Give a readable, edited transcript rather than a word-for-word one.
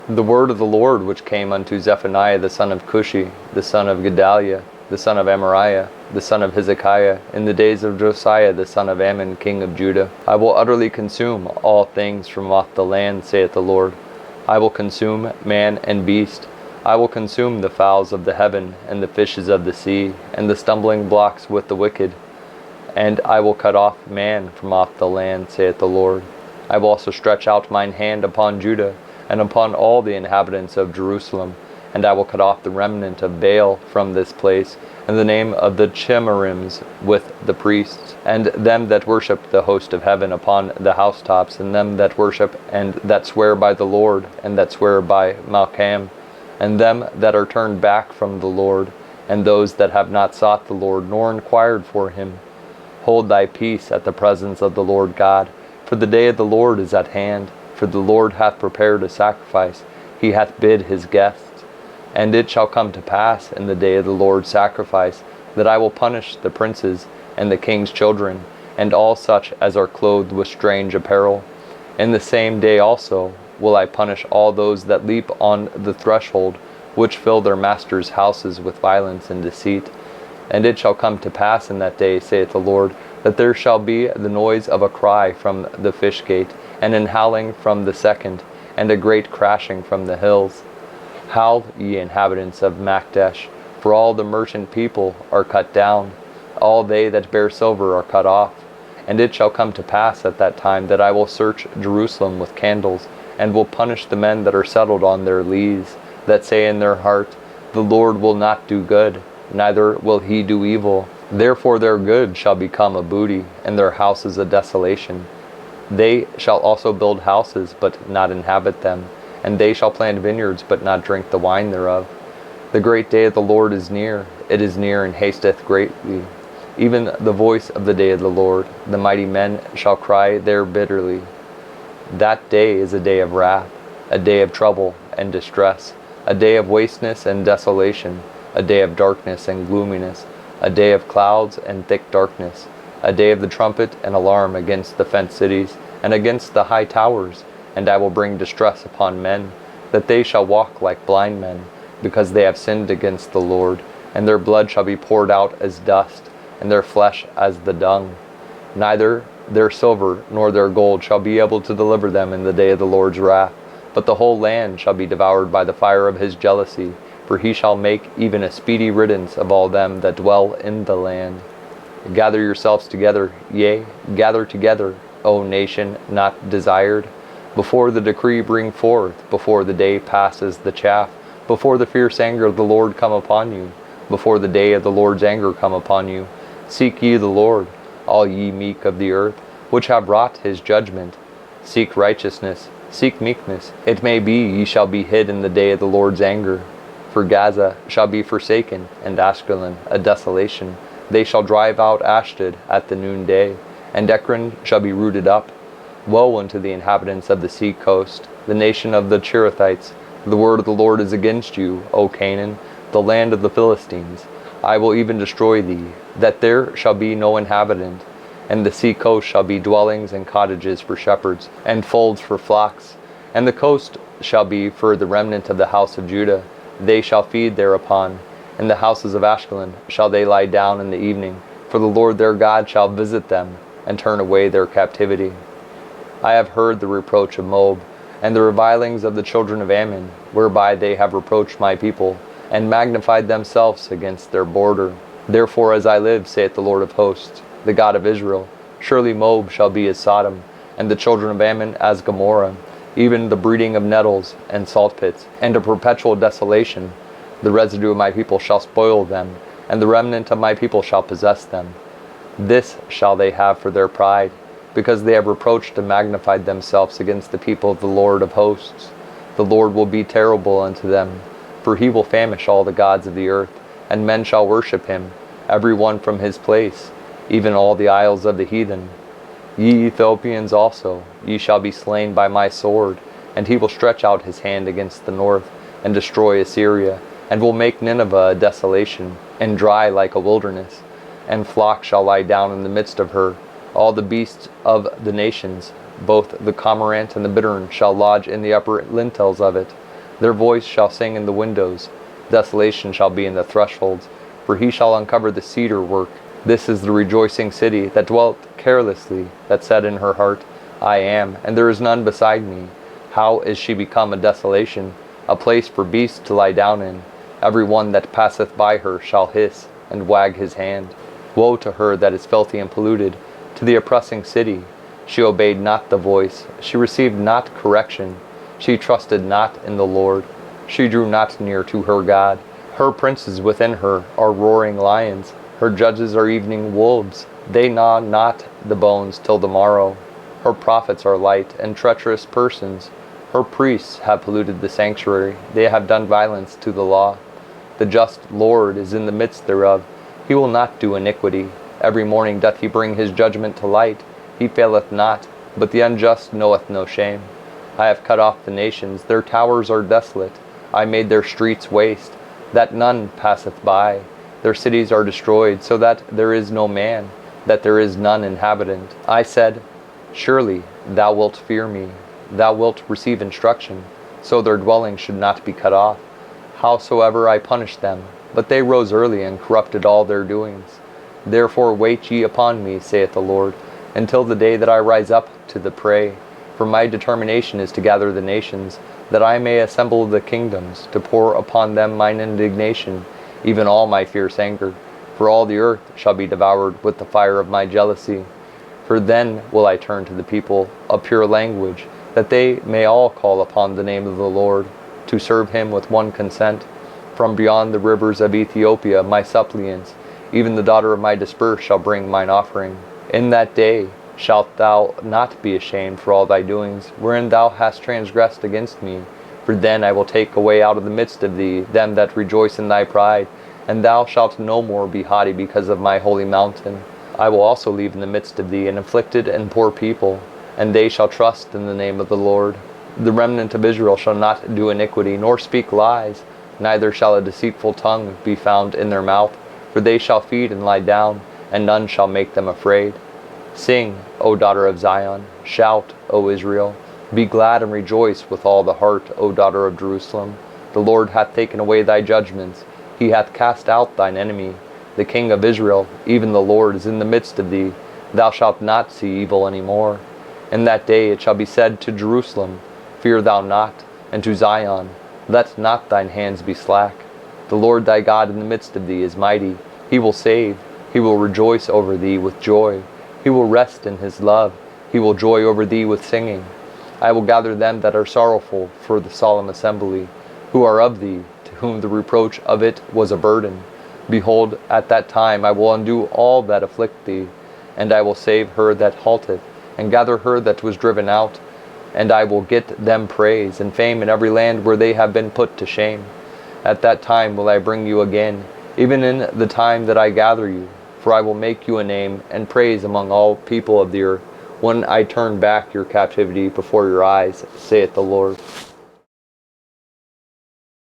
The word of the Lord which came unto Zephaniah the son of Cushi, the son of Gedaliah, the son of Amariah, the son of Hezekiah, in the days of Josiah the son of Ammon, king of Judah. I will utterly consume all things from off the land, saith the Lord. I will consume man and beast. I will consume the fowls of the heaven, and the fishes of the sea, and the stumbling blocks with the wicked. And I will cut off man from off the land, saith the Lord. I will also stretch out mine hand upon Judah, and upon all the inhabitants of Jerusalem, and I will cut off the remnant of Baal from this place, and the name of the Chemarims with the priests, and them that worship the host of heaven upon the housetops, and them that worship and that swear by the Lord, and that swear by Malcham, and them that are turned back from the Lord, and those that have not sought the Lord, nor inquired for him. Hold thy peace at the presence of the Lord God, for the day of the Lord is at hand. For the Lord hath prepared a sacrifice, he hath bid his guests. And it shall come to pass in the day of the Lord's sacrifice, that I will punish the princes, and the king's children, and all such as are clothed with strange apparel. In the same day also will I punish all those that leap on the threshold, which fill their masters' houses with violence and deceit. And it shall come to pass in that day, saith the Lord, that there shall be the noise of a cry from the fish gate, and an howling from the second, and a great crashing from the hills. Howl, ye inhabitants of Makdesh, for all the merchant people are cut down, all they that bear silver are cut off. And it shall come to pass at that time that I will search Jerusalem with candles, and will punish the men that are settled on their lees, that say in their heart, the Lord will not do good, neither will he do evil. Therefore their good shall become a booty, and their houses a desolation. They shall also build houses, but not inhabit them, and they shall plant vineyards, but not drink the wine thereof. The great day of the Lord is near, it is near and hasteth greatly. Even the voice of the day of the Lord, the mighty men shall cry there bitterly. That day is a day of wrath, a day of trouble and distress, a day of wasteness and desolation, a day of darkness and gloominess, a day of clouds and thick darkness, a day of the trumpet and alarm against the fenced cities, and against the high towers. And I will bring distress upon men, that they shall walk like blind men, because they have sinned against the Lord, and their blood shall be poured out as dust, and their flesh as the dung. Neither their silver nor their gold shall be able to deliver them in the day of the Lord's wrath, but the whole land shall be devoured by the fire of his jealousy, for he shall make even a speedy riddance of all them that dwell in the land. Gather yourselves together, yea, gather together, O nation not desired. Before the decree bring forth, before the day passes the chaff, before the fierce anger of the Lord come upon you, before the day of the Lord's anger come upon you. Seek ye the Lord, all ye meek of the earth, which have wrought his judgment. Seek righteousness, seek meekness. It may be ye shall be hid in the day of the Lord's anger. For Gaza shall be forsaken, and Ashkelon a desolation. They shall drive out Ashdod at the noonday, and Ekron shall be rooted up. Woe unto the inhabitants of the sea coast, the nation of the Cherethites. The word of the Lord is against you, O Canaan, the land of the Philistines. I will even destroy thee, that there shall be no inhabitant. And the sea coast shall be dwellings and cottages for shepherds, and folds for flocks. And the coast shall be for the remnant of the house of Judah. They shall feed thereupon. In the houses of Ashkelon shall they lie down in the evening, for the Lord their God shall visit them, and turn away their captivity. I have heard the reproach of Moab, and the revilings of the children of Ammon, whereby they have reproached my people, and magnified themselves against their border. Therefore as I live, saith the Lord of hosts, the God of Israel, surely Moab shall be as Sodom, and the children of Ammon as Gomorrah, even the breeding of nettles and salt pits, and a perpetual desolation. The residue of my people shall spoil them, and the remnant of my people shall possess them. This shall they have for their pride, because they have reproached and magnified themselves against the people of the Lord of hosts. The Lord will be terrible unto them, for he will famish all the gods of the earth, and men shall worship him, every one from his place, even all the isles of the heathen. Ye Ethiopians also, ye shall be slain by my sword, and he will stretch out his hand against the north, and destroy Assyria, and will make Nineveh a desolation, and dry like a wilderness. And flocks shall lie down in the midst of her. All the beasts of the nations, both the cormorant and the bittern, shall lodge in the upper lintels of it. Their voice shall sing in the windows, desolation shall be in the thresholds, for he shall uncover the cedar work. This is the rejoicing city that dwelt carelessly, that said in her heart, I am, and there is none beside me. How is she become a desolation, a place for beasts to lie down in? Every one that passeth by her shall hiss, and wag his hand. Woe to her that is filthy and polluted, to the oppressing city. She obeyed not the voice, she received not correction. She trusted not in the Lord, she drew not near to her God. Her princes within her are roaring lions, her judges are evening wolves. They gnaw not the bones till the morrow. Her prophets are light and treacherous persons. Her priests have polluted the sanctuary, they have done violence to the law. The just Lord is in the midst thereof, he will not do iniquity. Every morning doth he bring his judgment to light, he faileth not, but the unjust knoweth no shame. I have cut off the nations, their towers are desolate. I made their streets waste, that none passeth by. Their cities are destroyed, so that there is no man, that there is none inhabitant. I said, surely thou wilt fear me, thou wilt receive instruction, so their dwelling should not be cut off. Howsoever I punished them, but they rose early and corrupted all their doings. Therefore wait ye upon me, saith the Lord, until the day that I rise up to the prey. For my determination is to gather the nations, that I may assemble the kingdoms, to pour upon them mine indignation, even all my fierce anger. For all the earth shall be devoured with the fire of my jealousy. For then will I turn to the people a pure language, that they may all call upon the name of the Lord, to serve him with one consent. From beyond the rivers of Ethiopia my suppliants, even the daughter of my dispersed, shall bring mine offering. In that day shalt thou not be ashamed for all thy doings, wherein thou hast transgressed against me. For then I will take away out of the midst of thee them that rejoice in thy pride, and thou shalt no more be haughty because of my holy mountain. I will also leave in the midst of thee an afflicted and poor people, and they shall trust in the name of the Lord. The remnant of Israel shall not do iniquity, nor speak lies, neither shall a deceitful tongue be found in their mouth. For they shall feed and lie down, and none shall make them afraid. Sing, O daughter of Zion, shout, O Israel. Be glad and rejoice with all the heart, O daughter of Jerusalem. The Lord hath taken away thy judgments, he hath cast out thine enemy. The King of Israel, even the Lord, is in the midst of thee. Thou shalt not see evil any more. In that day it shall be said to Jerusalem, fear thou not, and to Zion, let not thine hands be slack. The Lord thy God in the midst of thee is mighty, he will save, he will rejoice over thee with joy. He will rest in his love, he will joy over thee with singing. I will gather them that are sorrowful for the solemn assembly, who are of thee, to whom the reproach of it was a burden. Behold, at that time I will undo all that afflict thee, and I will save her that halteth, and gather her that was driven out, and I will get them praise and fame in every land where they have been put to shame. At that time will I bring you again, even in the time that I gather you, for I will make you a name and praise among all people of the earth, when I turn back your captivity before your eyes, saith the Lord.